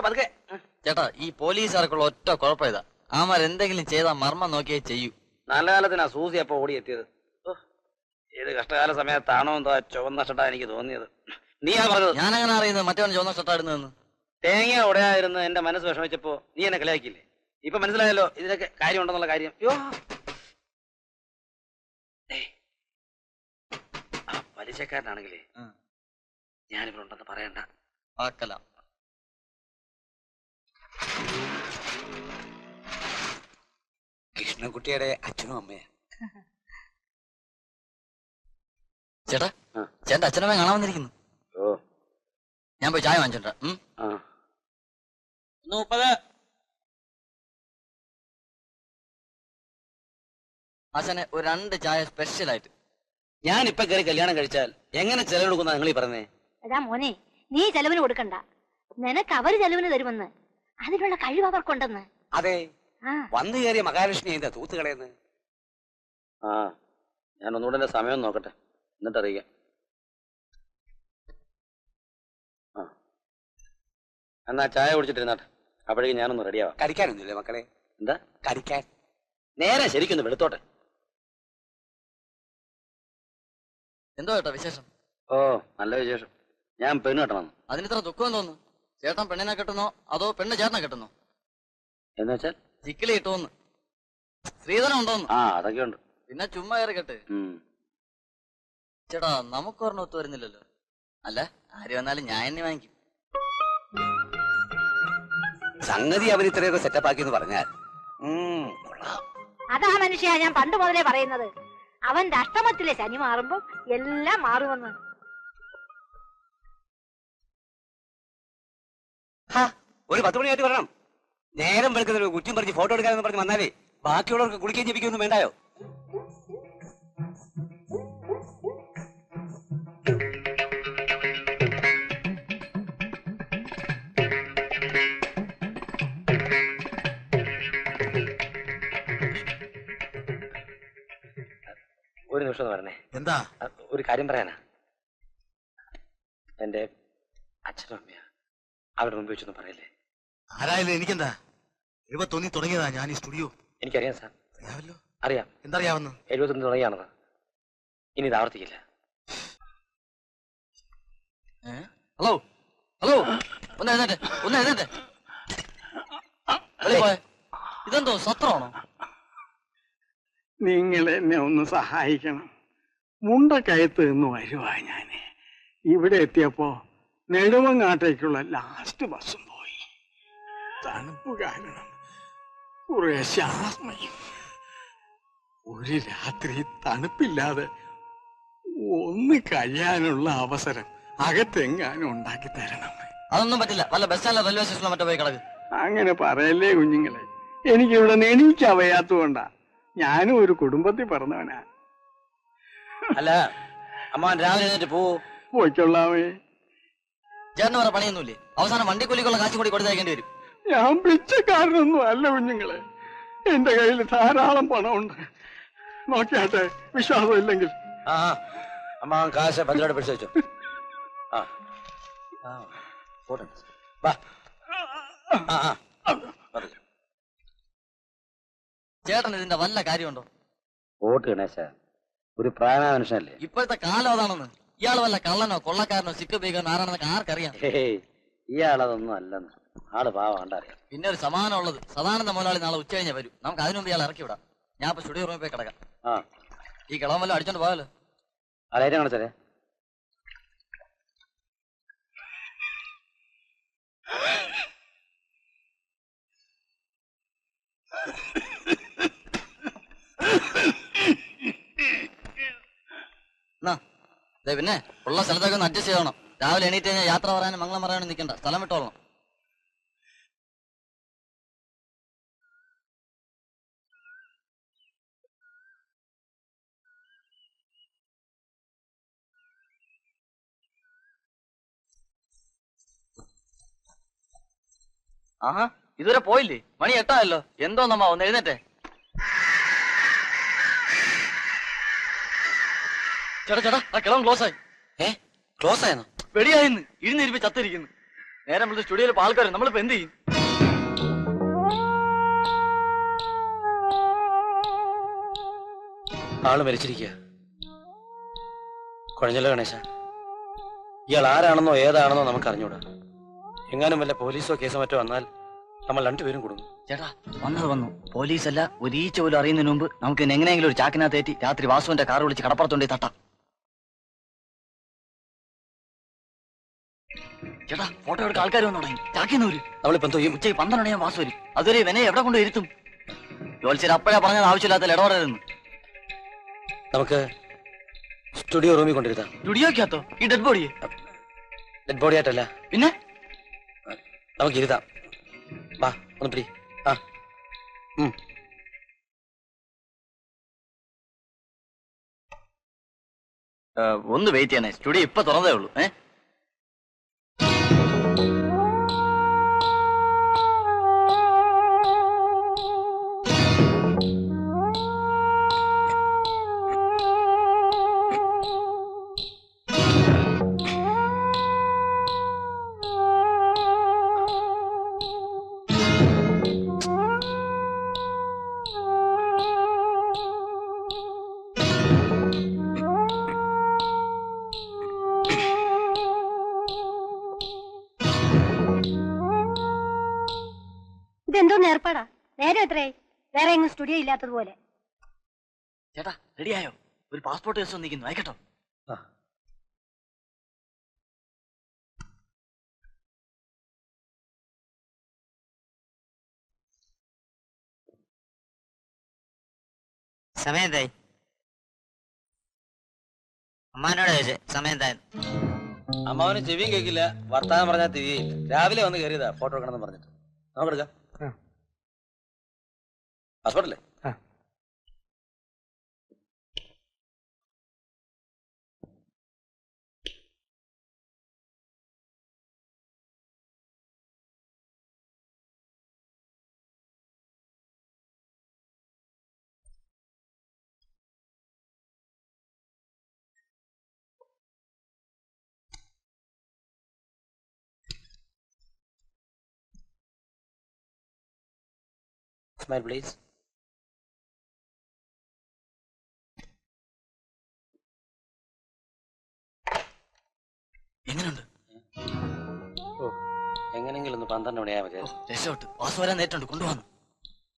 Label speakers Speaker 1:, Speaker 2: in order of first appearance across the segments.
Speaker 1: പതുക്കെ.
Speaker 2: ചേട്ടാ ഈ പോലീസുകാർക്കുള്ള ഒറ്റ കുഴപ്പം ഇതാ, അവന്മാരെന്തെങ്കിലും ചെയ്താൽ മർമ്മം നോക്കിയേ ചെയ്യൂ.
Speaker 1: നല്ല കാലത്തിനാ സൂസി അപ്പൊ ഓടിയെത്തിയത്. ഏത് കഷ്ടകാല സമയത്താണോ എന്തോ ചുവന്ന ഷർട്ടാ എനിക്ക് തോന്നിയത്. നീയാ പറഞ്ഞത്.
Speaker 2: ഞാനങ്ങനെ അറിയുന്നത് മറ്റവൻ ചുവന്ന ഷർട്ടാ ഇടുന്നതെന്ന്.
Speaker 1: തേങ്ങ ഉടയായിരുന്നു എന്റെ മനസ്സ് വിഷമിച്ചപ്പോ നീ എന്നെ കളിയാക്കിയില്ലേ? ഇപ്പൊ മനസ്സിലായല്ലോ ഇതിനൊക്കെ കാര്യം ഉണ്ടെന്നുള്ള കാര്യം. ആ പലിശക്കാരനാണെങ്കിലേ ഞാനിവിടെ ഉണ്ടെന്ന് പറയണ്ട.
Speaker 2: ആക്കല
Speaker 1: കൃഷ്ണൻകുട്ടിയുടെ അച്ഛനും അമ്മയാ.
Speaker 2: ചേട്ടാ ചേട്ടന്റെ അച്ഛനമ്മ കാണാൻ വന്നിരിക്കുന്നു. ഞാൻ പോയി ചായ വാങ്ങിച്ചോണ്ടാ. 30. അച്ഛനെ ഒരു 2 ചായ സ്പെഷ്യൽ ആയിട്ട്.
Speaker 1: ഞാൻ ഇപ്പൊ കയറി കല്യാണം കഴിച്ചാൽ എങ്ങനെ ചെലവെടുക്കുന്ന നിങ്ങൾ ഈ പറഞ്ഞേ?
Speaker 3: എടാ മോനെ, നീ ചെലവിന് കൊടുക്കണ്ട, നിനക്ക് അവര് ചെലവിന് തരുമെന്ന്. അതിനുള്ള കഴിവ് അവർക്കുണ്ടെന്ന്.
Speaker 1: അതെ, വന്നു കയറിയ മഹാലക്ഷ്മി എന്താ തൂത്തുകളയെന്ന്? ഞാൻ ഒന്നുകൂടെ സമയം നോക്കട്ടെ, എന്നിട്ട് അറിയിക്കാം. എന്നാ ചായ കുടിച്ചിട്ടിരുന്നാട്ടെ, അപ്പോഴേക്കും ഞാനൊന്ന് റെഡിയാവാം. കടിക്കാനൊന്നുമില്ലേ മക്കളെ? എന്താ കടിക്കാൻ? നേരെ ശരിക്കൊന്ന് വെളുത്തോട്ടെ.
Speaker 2: എന്തോ ചേട്ടാ വിശേഷം?
Speaker 1: ഓ നല്ല വിശേഷം. ഞാൻ പെണ്ണ് കെട്ടണം.
Speaker 2: അതിനിത്ര ദുഃഖം തോന്നുന്നു. ചേട്ടൻ പെണ്ണിനെ കെട്ടുന്നോ അതോ പെണ്ണ് ചേട്ടനെ കെട്ടുന്നോ?
Speaker 1: എന്ന് വെച്ചാൽ
Speaker 2: ചിക്കിലി കിട്ടുമെന്ന്. സ്ത്രീധനം ഉണ്ടോന്ന്?
Speaker 1: അതൊക്കെ ഉണ്ട്.
Speaker 2: പിന്നെ ചുമ്മാ കയറി കെട്ട്. ചേട്ടാ നമുക്ക് ഒരെണ്ണം ഒത്തു വരുന്നില്ലല്ലോ. അല്ല ആര് വന്നാലും ഞാൻ എന്നെ വാങ്ങിക്കും.
Speaker 1: സംഗതി അവൻ ഇത്രയൊക്കെ സെറ്റപ്പ് ആക്കി എന്ന് പറഞ്ഞാൽ
Speaker 3: അതാ മനുഷ്യ ഞാൻ പണ്ട് മുതലേ പറയുന്നത്, അവന്റെ അഷ്ടമത്തിലെ ശനി മാറുമ്പോ എല്ലാം മാറുമെന്ന്.
Speaker 1: ഒരു 10 മണിയായിട്ട് വരണം. നേരം വെളുക്കുന്ന കുറ്റം പറഞ്ഞ് ഫോട്ടോ എടുക്കാനെന്ന് പറഞ്ഞ് വന്നാലേ ബാക്കിയുള്ളവർക്ക് കുളിക്കുകയും ജപിക്കൊന്നും വേണ്ടായോ? ഒരു നിമിഷം പറഞ്ഞേ. എന്താ? ഒരു കാര്യം പറയാനാ. എന്റെ അച്ഛനും അമ്മയാ, അവരുടെ മുമ്പ് വെച്ചൊന്നും പറയല്ലേ.
Speaker 4: ആരായാലും എനിക്കെന്താ, തോന്നി തുടങ്ങിയതാ ഞാൻ ഈ സ്റ്റുഡിയോ.
Speaker 1: എനിക്കറിയാം സാർ.
Speaker 4: അറിയാമല്ലോ.
Speaker 1: അറിയാം.
Speaker 4: എന്തറിയാവുന്നു?
Speaker 1: 71 തുടങ്ങിയാണത്. ഇനി ഇത് ആവർത്തിക്കില്ല.
Speaker 2: ഹലോ ഹലോ, ഒന്ന് എഴുന്നേറ്റ്, ഒന്ന് എഴുന്നേറ്റ്. ഇതെന്തോ സത്രമാണോ?
Speaker 5: നിങ്ങൾ എന്നെ ഒന്ന് സഹായിക്കണം. മുണ്ടക്കയത്ത് നിന്ന് വരുവാ ഞാന്. ഇവിടെ എത്തിയപ്പോ നെടുമങ്ങാട്ടേക്കുള്ള ലാസ്റ്റ് ബസ്സും പോയി. തണുപ്പ് കാരണം കുറെ ശ്വാസമയും. ഒരു രാത്രി തണുപ്പില്ലാതെ ഒന്ന് കഴിയാനുള്ള അവസരം അകത്തെങ്ങാനും ഉണ്ടാക്കി തരണം.
Speaker 2: അതൊന്നും പറ്റില്ല. വല്ല ബസ് സ്റ്റാൻഡിലോ റെയിൽവേ സ്റ്റേഷനിലോ മറ്റോ പോയി കിടക്ക്.
Speaker 5: അങ്ങനെ പറയല്ലേ കുഞ്ഞുങ്ങളെ, എനിക്കിവിടെ എണീക്കാൻ വയ്യാത്തതുകൊണ്ടാ. ഞാനും ഒരു കുടുംബത്തിൽ പറഞ്ഞവനാ.
Speaker 1: അല്ല അമ്മ രാവിലെ എഴുന്നേറ്റ്
Speaker 5: പോയിക്കൊള്ളാമേ.
Speaker 2: ചേട്ടന് വേറെ പണിയൊന്നുമില്ലേ? അവസാനം വണ്ടിക്കൂലിക്കുള്ള കാശ് കൂടി കൊടുത്തേക്കേണ്ടി വരും.
Speaker 5: ഞാൻ പിച്ചക്കാരനൊന്നും അല്ല കുഞ്ഞുങ്ങളെ, എന്റെ കയ്യിൽ ധാരാളം പണമുണ്ട്. നോക്കിയാട്ടെ, വിശ്വാസം ഇല്ലെങ്കിൽ.
Speaker 1: അമ്മ കാശ് ഭദ്രയോടെ പിടിച്ചു വെച്ചു.
Speaker 2: ചേട്ടൻ ഇതിന്റെ വല്ല കാര്യമുണ്ടോ?
Speaker 1: വോട്ട് ഗണേശ, ഒരു പ്രായമായ മനുഷ്യനല്ലേ.
Speaker 2: ഇപ്പോഴത്തെ കാലം അതാണെന്ന്. ഇയാൾ വല്ല കള്ളനോ കൊള്ളക്കാരനോ സിക്ക് ബീഗനോ ആരാണെന്നൊക്കെ ആർക്കറിയാം.
Speaker 1: ഇയാളതൊന്നും അല്ലെന്ന്. ആള് പാവം കണ്ടറിയാം.
Speaker 2: പിന്നെ ഒരു സമാനം ഉള്ളത്, സദാനന്ദ മുതലാളി നാളെ ഉച്ച കഴിഞ്ഞാൽ വരും. നമുക്ക് അതിനു മുമ്പ് ഇയാൾ ഇറക്കി വിടാം. ഞാൻ ഇപ്പൊ സ്റ്റുഡിയോ റൂമിൽ പോയി കിടക്കാം. ഈ കിളവൻ വല്ലതും അടിച്ചോണ്ട് പോയാലോ?
Speaker 1: അലൈറ്റ് കാണിച്ചാലേ.
Speaker 2: പിന്നെ ഉള്ള സ്ഥലത്തൊക്കെ ഒന്ന് അഡ്ജസ്റ്റ് ചെയ്യണം. രാവിലെ എണീറ്റ് കഴിഞ്ഞാൽ യാത്ര പറയാനും മംഗളം പറയാനും നിൽക്കണ്ട, സ്ഥലം വിട്ടോളണം. ആഹാ, ഇതുവരെ പോയില്ലേ? മണി 8 എന്തോ നമ്മ ഒന്ന് എഴുന്നേറ്റേ. ചേട്ടാ ചേട്ടാ, ആ കിളവൻ ക്ലോസ് ആയി.
Speaker 1: ക്ലോസ് ആയിരുന്നു?
Speaker 2: വെടിയായിന്ന്, ഇരുന്നിരിപ്പ് ചത്തിരിക്കുന്നു. നേരെ നമ്മൾ സ്റ്റുഡിയോയിൽ ആൾക്കാർ നമ്മളിപ്പോ എന്ത് ചെയ്യും?
Speaker 1: ആള് മരിച്ചിരിക്കുക. കുഴഞ്ഞല്ലോ ഗണേശ. ഇയാൾ ആരാണെന്നോ ഏതാണെന്നോ നമുക്ക് അറിഞ്ഞൂടാ. എങ്ങാനും വല്ല പോലീസോ കേസോ മറ്റോ വന്നാൽ നമ്മൾ രണ്ടുപേരും കൊടുക്കും.
Speaker 2: ചേട്ടാ വന്നു പോലീസല്ല ഒരീച്ച പോലും അറിയുന്നതിന് മുമ്പ് നമുക്ക് എങ്ങനെയെങ്കിലും ഒരു ചാക്കിനകത്തേറ്റി രാത്രി വാസുവിന്റെ കാർ വിളിച്ച് കടപ്പുറത്തുണ്ടേ തട്ടാം. ചേട്ടാ ഫോട്ടോ എടുക്കാൻ ആൾക്കാർ വന്നു തുടങ്ങി. ചാക്കിന്നൂര്
Speaker 1: നമ്മളിപ്പോ എന്തോ ചെയ്യും?
Speaker 2: ഉച്ചയ്ക്ക് 12 മണിയാകും വാസു വരും. അതുവരെ ഇവനെ എവിടെ കൊണ്ട് ഇരുത്തും? ജോത്സ്യർ അപ്പോഴാ പറഞ്ഞത് ആവശ്യമില്ലാത്ത ഇടപെടരുതെന്ന്.
Speaker 1: നമുക്ക് സ്റ്റുഡിയോ റൂമിൽ കൊണ്ടിരുത്താം.
Speaker 2: സ്റ്റുഡിയോക്കകത്തോ? ഈ ഡെഡ് ബോഡിയെ?
Speaker 1: ഡെഡ് ബോഡി ആയിട്ടല്ല,
Speaker 2: പിന്നെ
Speaker 1: നമുക്ക് ഇരുത്താം. വാ ഒന്ന് പിടി. ആ
Speaker 2: ഒന്ന് വെയിറ്റ് ചെയ്യണേ. സ്റ്റുഡിയോ ഇപ്പൊ തുറന്നതേ ഉള്ളൂ.
Speaker 3: ഇതെന്തോ ഏർപ്പാടാ? നേരെ എത്രയായി? വേറെ എങ്ങും സ്റ്റുഡിയോ ഇല്ലാത്തതുപോലെ.
Speaker 2: ചേട്ടാ റെഡിയായോ? ഒരു പാസ്പോർട്ട് കേസ് വന്നിരിക്കുന്നു, അയക്കട്ടോ?
Speaker 6: സമയം എന്തായി? അമ്മാനോട് ചോദിച്ചേ സമയം എന്തായിരുന്നു?
Speaker 1: അമ്മാവന് ചെവിയും കേൾക്കില്ല, വർത്താനം പറഞ്ഞാൽ തിരികെയില്ല. രാവിലെ വന്ന് കയറിയതാ ഫോട്ടോ എടുക്കണമെന്ന് പറഞ്ഞിട്ട്. നമുക്കെടുക്കാം. പാസ്പോർട്ടല്ലേ? Smile, please.
Speaker 2: എങ്ങനെയുണ്ട്?
Speaker 1: എങ്ങനെങ്കിലും ഒന്ന് 12 മണിയാ മതി.
Speaker 2: രക്ഷോട്ട് വാസു വരാൻ നേരിട്ടുണ്ട്, കൊണ്ടുവന്നു.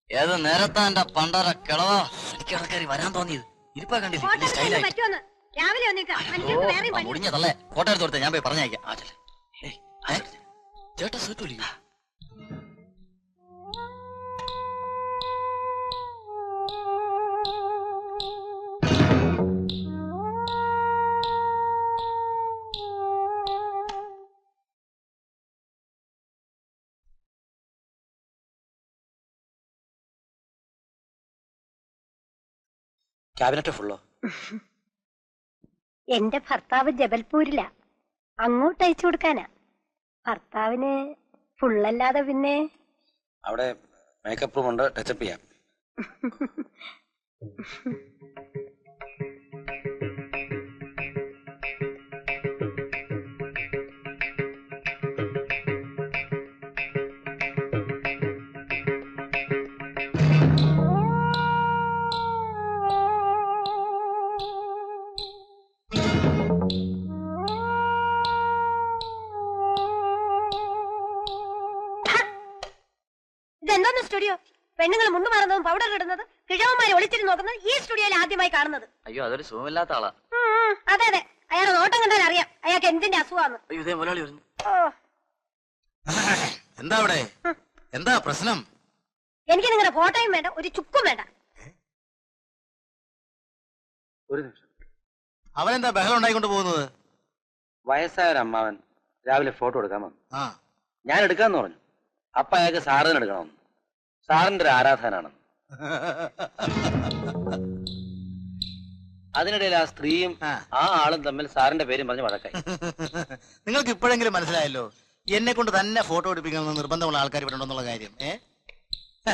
Speaker 2: ഏത് നേരത്താ എന്റെ പണ്ടാര കിളവാ എനിക്ക് ഇടക്കറി വരാൻ തോന്നിയത്. ഇരിപ്പാ കണ്ടില്ലേ സ്റ്റൈലായി. മുടിഞ്ഞതല്ലേ? ഫോട്ടോ എടുത്ത് കൊടുത്തേ, ഞാൻ പോയി പറഞ്ഞയക്കാം. ചേട്ടാ സീറ്റ് വിളിക്കും.
Speaker 1: ക്യാബിനറ്റ് ഫുള്ളോ?
Speaker 3: എന്റെ ഭർത്താവ് ജബൽപൂരിലാ, അങ്ങോട്ട് അയച്ചു കൊടുക്കാനാ. ഭർത്താവിന് ഫുള്ളല്ലാതെ പിന്നെ
Speaker 1: അവിടെ മേക്കപ്പ് റൂം ഉണ്ട്, ടച്ചപ്പ് ചെയ്യാം.
Speaker 3: ഇതെന്തോന്ന് സ്റ്റുഡിയോ? പെണ്ണുങ്ങൾ മുണ്ടു മാറുന്നതും പൗഡർ ഇടുന്നത്, കിഴവന്മാരെ ഒളിച്ചിട്ട് നോക്കുന്നത് ഈ സ്റ്റുഡിയോയിൽ ആദ്യമായി കാണുന്നത്.
Speaker 2: അയ്യോ അതൊരു സുഖമില്ലാത്ത ആളാ.
Speaker 3: അതെ അതെ, അയാളെ നോട്ടം കണ്ടാൽ അറിയാം അയാൾക്ക് എന്തിന്റെ അസുഖാന്ന്.
Speaker 2: അയ്യോ ഇതേ മുതലാളി വരുന്നു.
Speaker 4: എന്താ അവിടെ? എന്താ പ്രശ്നം?
Speaker 3: എനിക്ക് നിങ്ങളുടെ ഫോട്ടോയും വേണ്ട, ഒരു ചുക്കും വേണ്ട.
Speaker 1: ഒരു നിമിഷം.
Speaker 4: അവനെന്താ ബഹളം ഉണ്ടായിക്കൊണ്ട് പോകുന്നത്?
Speaker 1: വയസ്സായ ഒരു അമ്മാവൻ രാവിലെ ഫോട്ടോ എടുക്കാൻ വന്നു.
Speaker 4: ആ
Speaker 1: ഞാൻ എടുക്കാന്ന് പറഞ്ഞു. അപ്പൊ അയാൾക്ക് സാറിന് എടുക്കണമെന്ന്. സാറിന്റെ ഒരു ആരാധനാണെന്ന്. അതിനിടയിൽ ആ സ്ത്രീയും ആ ആളും തമ്മിൽ സാറിന്റെ പേരും പറഞ്ഞ് വഴക്കായി.
Speaker 4: നിങ്ങൾക്ക് ഇപ്പോഴെങ്കിലും മനസ്സിലായല്ലോ എന്നെ കൊണ്ട് തന്നെ ഫോട്ടോ എടുപ്പിക്കണമെന്ന് നിർബന്ധമുള്ള ആൾക്കാർ ഇവിടെ ഉണ്ടെന്നുള്ള കാര്യം.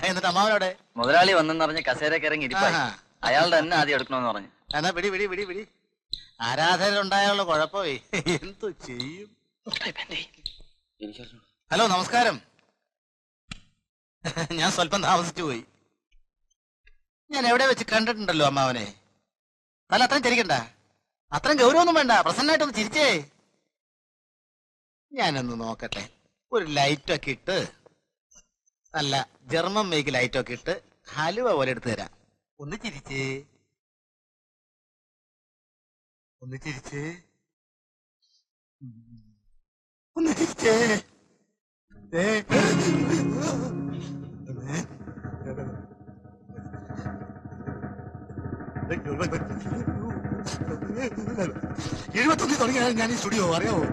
Speaker 4: എന്നിട്ട് അമ്മാവനോടെ
Speaker 2: മുതലാളി വന്നെന്ന് പറഞ്ഞ് കസേരക്ക് ഇറങ്ങി ഇരിപ്പായി. അയാളുടെ തന്നെ ആദ്യം എടുക്കണമെന്ന് പറഞ്ഞു.
Speaker 4: എന്നാ പിടി പിടി പിടി പിടി. ആരാധന ഉണ്ടായുള്ള കുഴപ്പമേ എന്തു ചെയ്യും?
Speaker 1: എനിക്കറിഞ്ഞു.
Speaker 4: ഹലോ, നമസ്കാരം. ഞാൻ സ്വല്പം താമസിച്ചു പോയി. ഞാൻ എവിടെ വെച്ച് കണ്ടിട്ടുണ്ടല്ലോ അമ്മാവനെ. അല്ല, അത്രയും ചിരിക്കണ്ട, അത്രയും ഗൗരവമൊന്നും വേണ്ട. പ്രസന്നായിട്ടൊന്ന് ചിരിച്ചേ. ഞാനൊന്ന് നോക്കട്ടെ. ഒരു ലൈറ്റൊക്കെ ഇട്ട്, നല്ല ജർമ്മൻ മേക്ക് ലൈറ്റൊക്കെ ഇട്ട് ഹലുവ പോലെ എടുത്തു തരാം. ഒന്ന് ചിരിച്ചേ, ഒന്ന് ചിരിച്ചേ, ഒന്ന് ചിരിച്ചേ. എഴുപത്തൊന്നിൽ തുടങ്ങിയാണ് ഞാൻ ഈ സ്റ്റുഡിയോ, അറിയാവോ?